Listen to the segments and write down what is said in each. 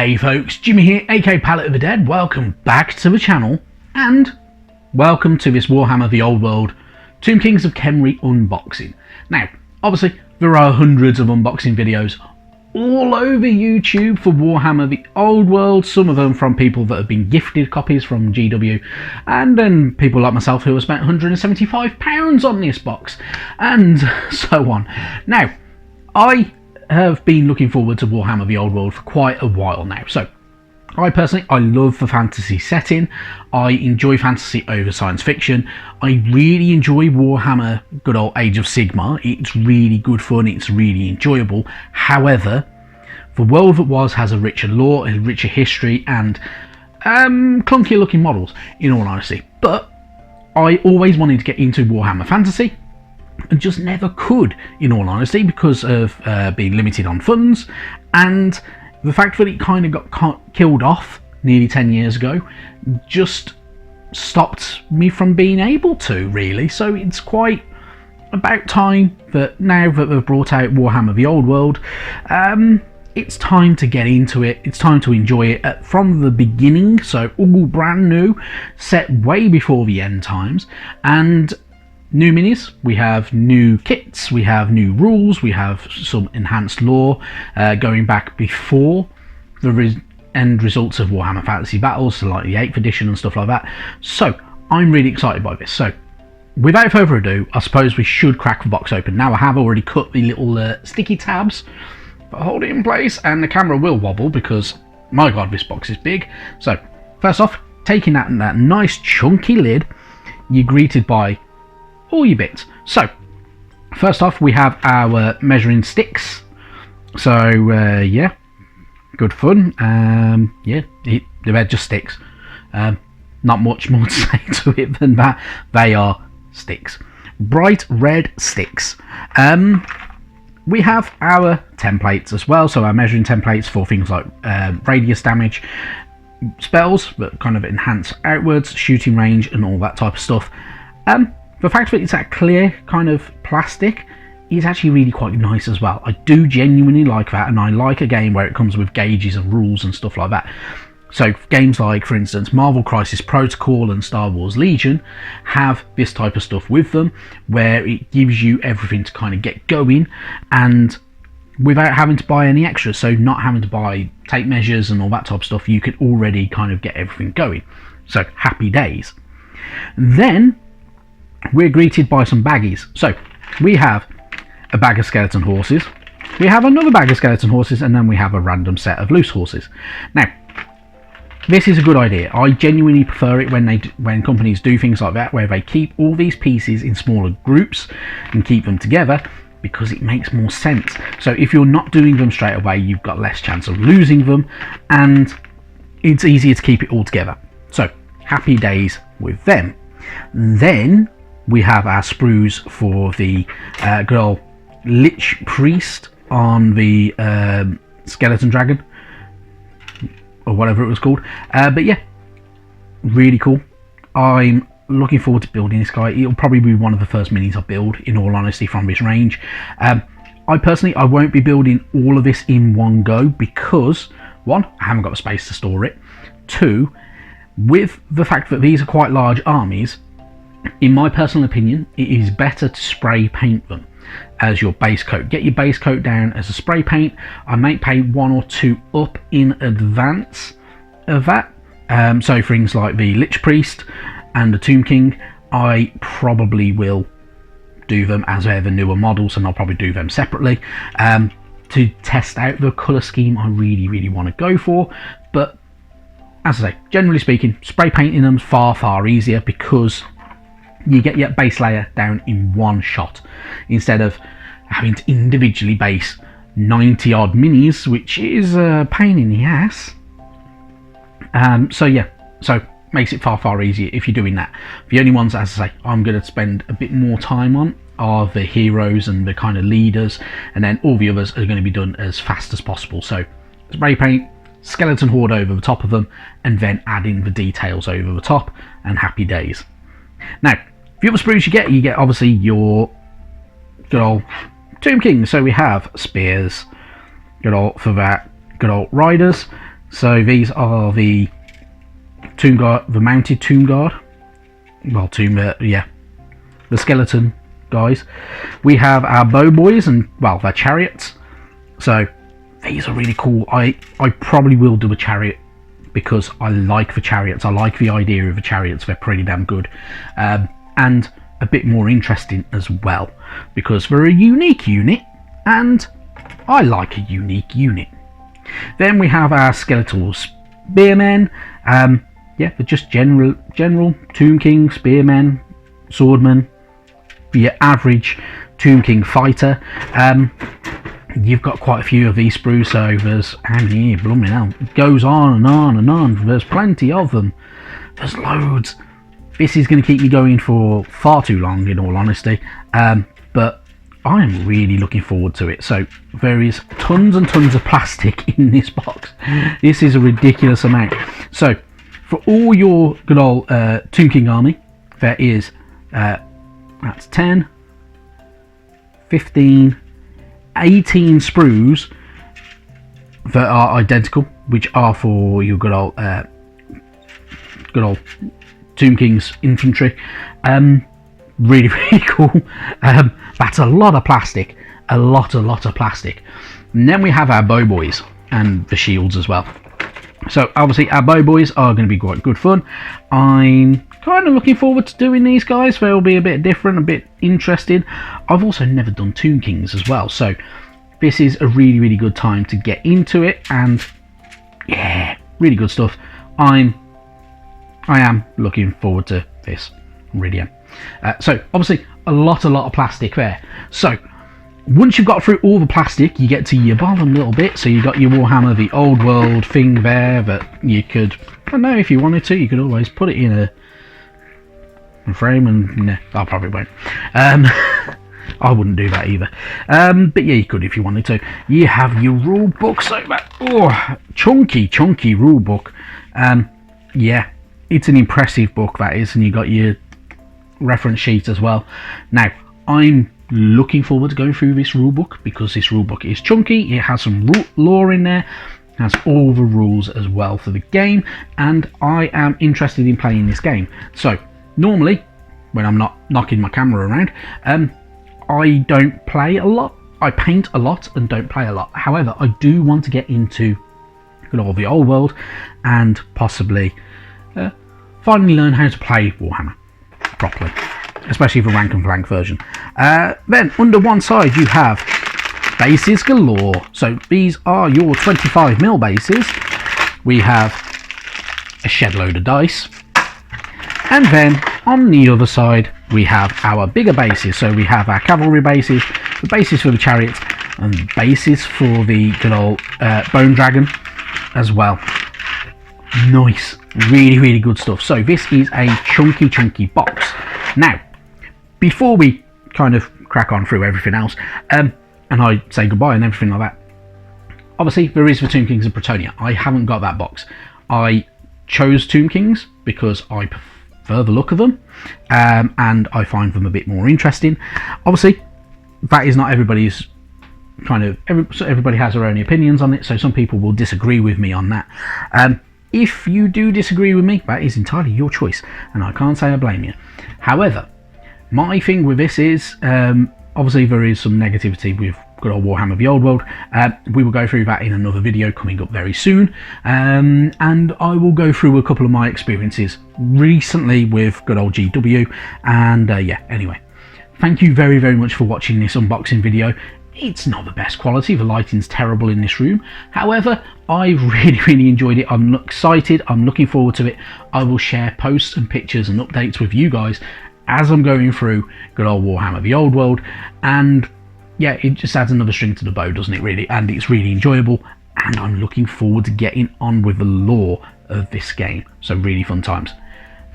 Hey folks, Jimmy here, aka Palette of the Dead. Welcome back to the channel, and welcome to this Warhammer the Old World Tomb Kings of Khemri unboxing. Now, obviously, there are hundreds of unboxing videos all over YouTube for Warhammer the Old World, some of them from people that have been gifted copies from GW, and then people like myself who have spent £175 on this box, and so on. Now, I have been looking forward to Warhammer the Old World for quite a while now. So I love the fantasy setting. I enjoy fantasy over science fiction. I really enjoy Warhammer good old Age of Sigmar. It's really good fun, it's really enjoyable. However, the world that was has a richer lore, a richer history, and clunkier looking models, in all honesty. But I always wanted to get into Warhammer Fantasy, and just never could, in all honesty, because of being limited on funds, and the fact that it kind of got killed off nearly 10 years ago just stopped me from being able to, really. So it's quite about time that now that they've brought out Warhammer the Old World, it's time to get into it, it's time to enjoy it from the beginning, so all brand new, set way before the end times, and new minis, we have new kits, we have new rules, we have some enhanced lore going back before the end results of Warhammer Fantasy Battles, so like the 8th edition and stuff like that. So I'm really excited by this. So without further ado, I suppose we should crack the box open. Now I have already cut the little sticky tabs, but hold it in place, and the camera will wobble because my god, this box is big. So first off, taking that nice chunky lid, you're greeted by all your bits. So first off, we have our measuring sticks. So yeah, good fun. Yeah, they're just sticks. Not much more to say to it than that. They are sticks, bright red sticks. We have our templates as well, so our measuring templates for things like radius damage, spells that kind of enhance outwards, shooting range, and all that type of stuff. The fact that it's that clear kind of plastic is actually really quite nice as well. I do genuinely like that, and I like a game where it comes with gauges and rules and stuff like that. So games like, for instance, Marvel Crisis Protocol and Star Wars Legion have this type of stuff with them, where it gives you everything to kind of get going, and without having to buy any extras, so not having to buy tape measures and all that type of stuff, you could already kind of get everything going. So happy days. Then we're greeted by some baggies. So we have a bag of skeleton horses, we have another bag of skeleton horses, and then we have a random set of loose horses. Now, this is a good idea. I genuinely prefer it when companies do things like that, where they keep all these pieces in smaller groups and keep them together, because it makes more sense. So if you're not doing them straight away, you've got less chance of losing them, and it's easier to keep it all together. So happy days with them. Then we have our sprues for the good old Lich Priest on the Skeleton Dragon, or whatever it was called. But yeah, really cool. I'm looking forward to building this guy. It'll probably be one of the first minis I build, in all honesty, from this range. I won't be building all of this in one go, because one, I haven't got the space to store it. Two, with the fact that these are quite large armies, in my personal opinion, it is better to spray paint them as your base coat. Get your base coat down as a spray paint. I might pay 1 or 2 up in advance of that. So for things like the Lich Priest and the Tomb King, I probably will do them as they're the newer models, and I'll probably do them separately to test out the colour scheme I really want to go for. But as I say, generally speaking, spray painting them is far easier, because you get your base layer down in one shot instead of having to individually base 90 odd minis, which is a pain in the ass. So yeah, so makes it far easier if you're doing that. The only ones, as I say, I'm going to spend a bit more time on are the heroes and the kind of leaders, and then all the others are going to be done as fast as possible. So spray paint, skeleton horde over the top of them, and then add in the details over the top, and happy days. Now, the other sprues you get obviously your good old Tomb King. So we have spears, good old for that, good old riders, So these are the tomb guard, the mounted tomb guard. Well, the skeleton guys. We have our bow boys and, well, their chariots. So these are really cool. I probably will do a chariot because I like the chariots. I like the idea of the chariots. They're pretty damn good. And a bit more interesting as well because they're a unique unit and I like a unique unit. Then we have our skeletal spearmen. They're just general Tomb King spearmen, swordmen, your average Tomb King fighter. You've got quite a few of these sprues, so there's, and yeah, blooming hell, it goes on and on and on. There's plenty of them. There's loads. This is going to keep me going for far too long, in all honesty. But I am really looking forward to it. So there is tons and tons of plastic in this box. This is a ridiculous amount. So for all your good old Tomb King army, there is that's 10, 15, 18 sprues that are identical, which are for your good old Tomb King's infantry. Really cool. That's a lot of plastic, a lot of plastic. And then we have our bow boys and the shields as well. So obviously our bow boys are going to be quite good fun. I'm kind of looking forward to doing these guys. They'll be a bit different, a bit interesting. I've also never done Tomb Kings as well, so this is a really good time to get into it, and yeah, really good stuff. I am looking forward to this, really am. So obviously a lot of plastic there. So once you've got through all the plastic, you get to your bottom little bit. So you've got your Warhammer, the old world thing there that you could, I don't know, if you wanted to, you could always put it in a frame, and no, I probably won't. I wouldn't do that either. But yeah, you could if you wanted to. You have your rule book, so that chunky rule book. Yeah, it's an impressive book, that is, and you got your reference sheet as well. Now, I'm looking forward to going through this rule book because this rule book is chunky. It has some lore in there, has all the rules as well for the game, and I am interested in playing this game. So normally, when I'm not knocking my camera around, I don't play a lot. I paint a lot and don't play a lot. However, I do want to get into the old world and possibly finally learn how to play Warhammer properly, especially the rank and flank version. Then under one side you have bases galore. So these are your 25mm bases. We have a shed load of dice, and then on the other side we have our bigger bases. So we have our cavalry bases, the bases for the chariots, and bases for the good old bone dragon as well. Nice, really good stuff. So this is a chunky box. Now, before we kind of crack on through everything else, and I say goodbye and everything like that, obviously there is the Tomb Kings of Bretonnia. I haven't got that box. I chose Tomb Kings because I prefer the look of them, and I find them a bit more interesting. Obviously, that is not everybody's kind of, everybody has their own opinions on it, so some people will disagree with me on that. If you do disagree with me, that is entirely your choice, and I can't say I blame you. However, my thing with this is, obviously there is some negativity with good old Warhammer the Old World. We will go through that in another video coming up very soon, and I will go through a couple of my experiences recently with good old GW, and yeah, anyway, thank you very much for watching this unboxing video. It's not the best quality, the lighting's terrible in this room. However, I've really enjoyed it. I'm excited, I'm looking forward to it. I will share posts and pictures and updates with you guys as I'm going through good old Warhammer the Old World, and yeah, it just adds another string to the bow, doesn't it, really? And it's really enjoyable, and I'm looking forward to getting on with the lore of this game. So really fun times.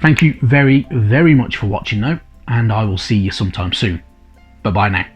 Thank you very much for watching though, and I will see you sometime soon. Bye bye now.